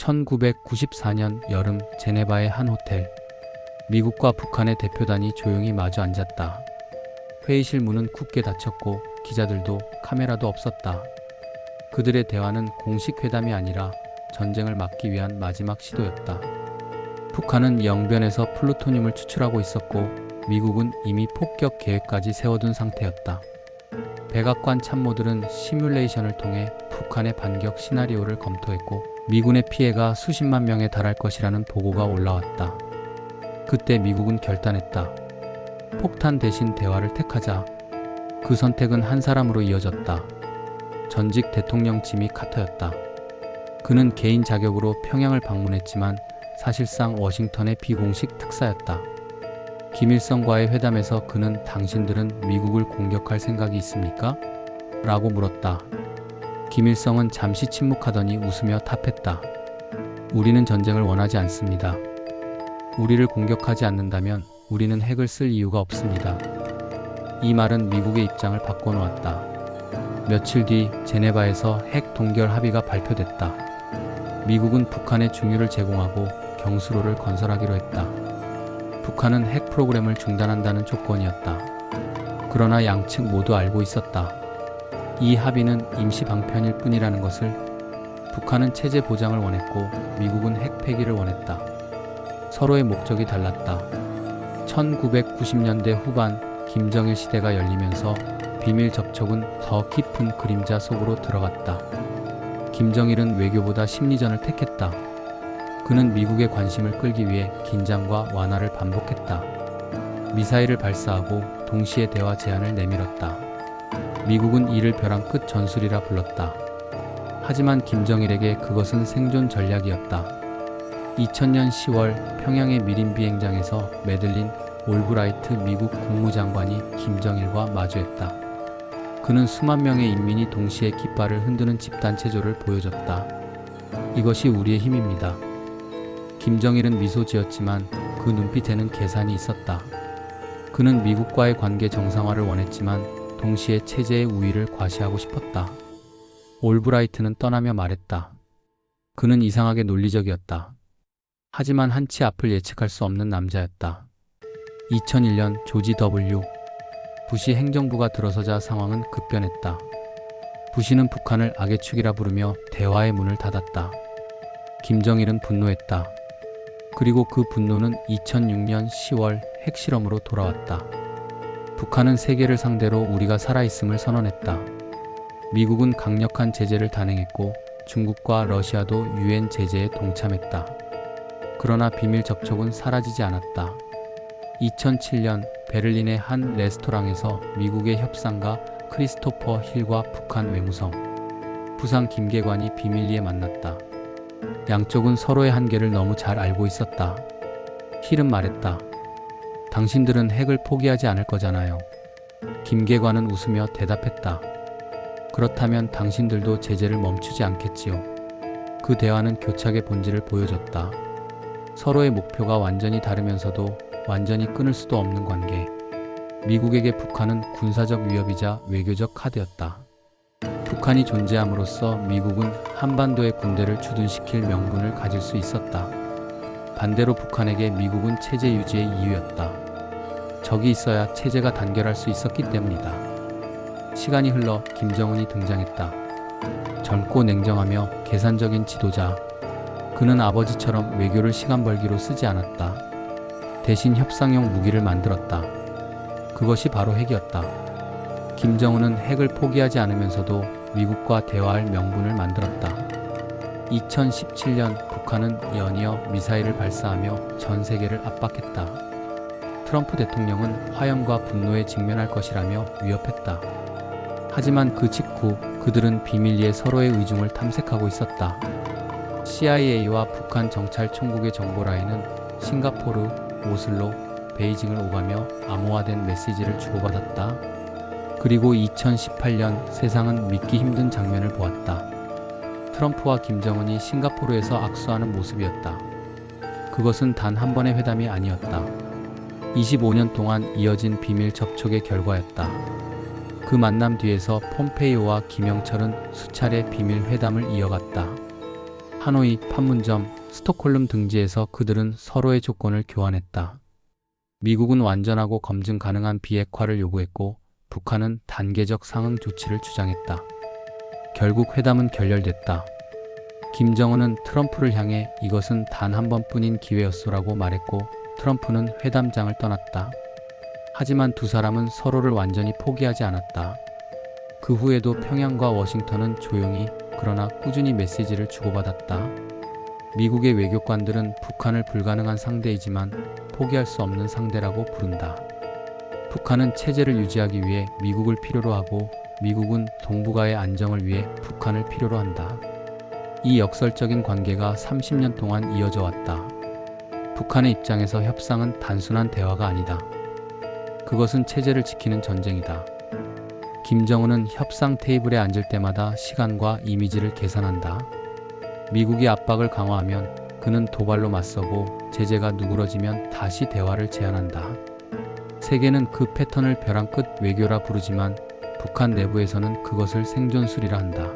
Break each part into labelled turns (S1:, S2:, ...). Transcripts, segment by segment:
S1: 1994년 여름 제네바의 한 호텔. 미국과 북한의 대표단이 조용히 마주 앉았다. 회의실 문은 굳게 닫혔고 기자들도 카메라도 없었다. 그들의 대화는 공식 회담이 아니라 전쟁을 막기 위한 마지막 시도였다. 북한은 영변에서 플루토늄을 추출하고 있었고 미국은 이미 폭격 계획까지 세워둔 상태였다. 백악관 참모들은 시뮬레이션을 통해 북한의 반격 시나리오를 검토했고 미군의 피해가 수십만 명에 달할 것이라는 보고가 올라왔다. 그때 미국은 결단했다. 폭탄 대신 대화를 택하자. 그 선택은 한 사람으로 이어졌다. 전직 대통령 지미 카터였다. 그는 개인 자격으로 평양을 방문했지만 사실상 워싱턴의 비공식 특사였다. 김일성과의 회담에서 그는 당신들은 미국을 공격할 생각이 있습니까? 라고 물었다. 김일성은 잠시 침묵하더니 웃으며 답했다. 우리는 전쟁을 원하지 않습니다. 우리를 공격하지 않는다면 우리는 핵을 쓸 이유가 없습니다. 이 말은 미국의 입장을 바꿔놓았다. 며칠 뒤 제네바에서 핵 동결 합의가 발표됐다. 미국은 북한에 중유를 제공하고 경수로를 건설하기로 했다. 북한은 핵 프로그램을 중단한다는 조건이었다. 그러나 양측 모두 알고 있었다. 이 합의는 임시 방편일 뿐이라는 것을. 북한은 체제 보장을 원했고 미국은 핵 폐기를 원했다. 서로의 목적이 달랐다. 1990년대 후반 김정일 시대가 열리면서 비밀 접촉은 더 깊은 그림자 속으로 들어갔다. 김정일은 외교보다 심리전을 택했다. 그는 미국의 관심을 끌기 위해 긴장과 완화를 반복했다. 미사일을 발사하고 동시에 대화 제안을 내밀었다. 미국은 이를 벼랑 끝 전술이라 불렀다. 하지만 김정일에게 그것은 생존 전략이었다. 2000년 10월 평양의 미림 비행장에서 매들린 올브라이트 미국 국무장관이 김정일과 마주했다. 그는 수만 명의 인민이 동시에 깃발을 흔드는 집단체조를 보여줬다. 이것이 우리의 힘입니다. 김정일은 미소 지었지만 그 눈빛에는 계산이 있었다. 그는 미국과의 관계 정상화를 원했지만 동시에 체제의 우위를 과시하고 싶었다. 올브라이트는 떠나며 말했다. 그는 이상하게 논리적이었다. 하지만 한치 앞을 예측할 수 없는 남자였다. 2001년 조지 W. 부시 행정부가 들어서자 상황은 급변했다. 부시는 북한을 악의 축이라 부르며 대화의 문을 닫았다. 김정일은 분노했다. 그리고 그 분노는 2006년 10월 핵실험으로 돌아왔다. 북한은 세계를 상대로 우리가 살아있음을 선언했다. 미국은 강력한 제재를 단행했고 중국과 러시아도 UN 제재에 동참했다. 그러나 비밀 접촉은 사라지지 않았다. 2007년 베를린의 한 레스토랑에서 미국의 협상가 크리스토퍼 힐과 북한 외무성, 부상 김계관이 비밀리에 만났다. 양쪽은 서로의 한계를 너무 잘 알고 있었다. 힐은 말했다. 당신들은 핵을 포기하지 않을 거잖아요. 김계관은 웃으며 대답했다. 그렇다면 당신들도 제재를 멈추지 않겠지요. 그 대화는 교착의 본질을 보여줬다. 서로의 목표가 완전히 다르면서도 완전히 끊을 수도 없는 관계. 미국에게 북한은 군사적 위협이자 외교적 카드였다. 북한이 존재함으로써 미국은 한반도의 군대를 주둔시킬 명분을 가질 수 있었다. 반대로 북한에게 미국은 체제 유지의 이유였다. 적이 있어야 체제가 단결할 수 있었기 때문이다. 시간이 흘러 김정은이 등장했다. 젊고 냉정하며 계산적인 지도자. 그는 아버지처럼 외교를 시간 벌기로 쓰지 않았다. 대신 협상용 무기를 만들었다. 그것이 바로 핵이었다. 김정은은 핵을 포기하지 않으면서도 미국과 대화할 명분을 만들었다. 2017년 북한은 연이어 미사일을 발사하며 전 세계를 압박했다. 트럼프 대통령은 화염과 분노에 직면할 것이라며 위협했다. 하지만 그 직후 그들은 비밀리에 서로의 의중을 탐색하고 있었다. CIA와 북한 정찰총국의 정보라인은 싱가포르, 오슬로, 베이징을 오가며 암호화된 메시지를 주고받았다. 그리고 2018년 세상은 믿기 힘든 장면을 보았다. 트럼프와 김정은이 싱가포르에서 악수하는 모습이었다. 그것은 단 한 번의 회담이 아니었다. 25년 동안 이어진 비밀 접촉의 결과였다. 그 만남 뒤에서 폼페이오와 김영철은 수차례 비밀 회담을 이어갔다. 하노이, 판문점, 스톡홀름 등지에서 그들은 서로의 조건을 교환했다. 미국은 완전하고 검증 가능한 비핵화를 요구했고 북한은 단계적 상응 조치를 주장했다. 결국 회담은 결렬됐다. 김정은은 트럼프를 향해 이것은 단 한 번뿐인 기회였소라고 말했고 트럼프는 회담장을 떠났다. 하지만 두 사람은 서로를 완전히 포기하지 않았다. 그 후에도 평양과 워싱턴은 조용히 그러나 꾸준히 메시지를 주고받았다. 미국의 외교관들은 북한을 불가능한 상대이지만 포기할 수 없는 상대라고 부른다. 북한은 체제를 유지하기 위해 미국을 필요로 하고 미국은 동북아의 안정을 위해 북한을 필요로 한다. 이 역설적인 관계가 30년 동안 이어져 왔다. 북한의 입장에서 협상은 단순한 대화가 아니다. 그것은 체제를 지키는 전쟁이다. 김정은은 협상 테이블에 앉을 때마다 시간과 이미지를 계산한다. 미국이 압박을 강화하면 그는 도발로 맞서고 제재가 누그러지면 다시 대화를 제안한다. 세계는 그 패턴을 벼랑 끝 외교라 부르지만 북한 내부에서는 그것을 생존술이라 한다.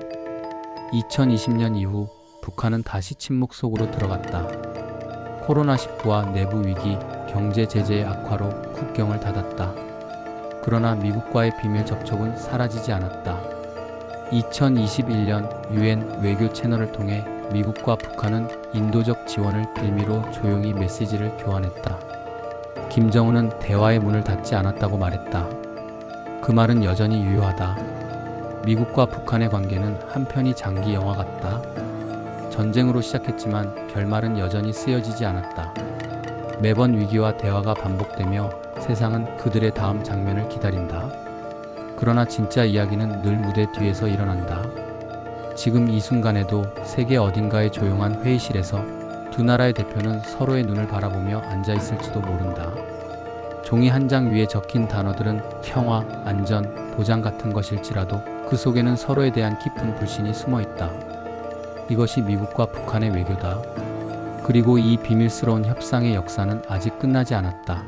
S1: 2020년 이후 북한은 다시 침묵 속으로 들어갔다. 코로나19와 내부 위기, 경제 제재의 악화로 국경을 닫았다. 그러나 미국과의 비밀 접촉은 사라지지 않았다. 2021년 UN 외교 채널을 통해 미국과 북한은 인도적 지원을 빌미로 조용히 메시지를 교환했다. 김정은은 대화의 문을 닫지 않았다고 말했다. 그 말은 여전히 유효하다. 미국과 북한의 관계는 한편이 장기 영화 같다. 전쟁으로 시작했지만 결말은 여전히 쓰여지지 않았다. 매번 위기와 대화가 반복되며 세상은 그들의 다음 장면을 기다린다. 그러나 진짜 이야기는 늘 무대 뒤에서 일어난다. 지금 이 순간에도 세계 어딘가의 조용한 회의실에서 두 나라의 대표는 서로의 눈을 바라보며 앉아있을지도 모른다. 종이 한 장 위에 적힌 단어들은 평화, 안전, 보장 같은 것일지라도 그 속에는 서로에 대한 깊은 불신이 숨어있다. 이것이 미국과 북한의 외교다. 그리고 이 비밀스러운 협상의 역사는 아직 끝나지 않았다.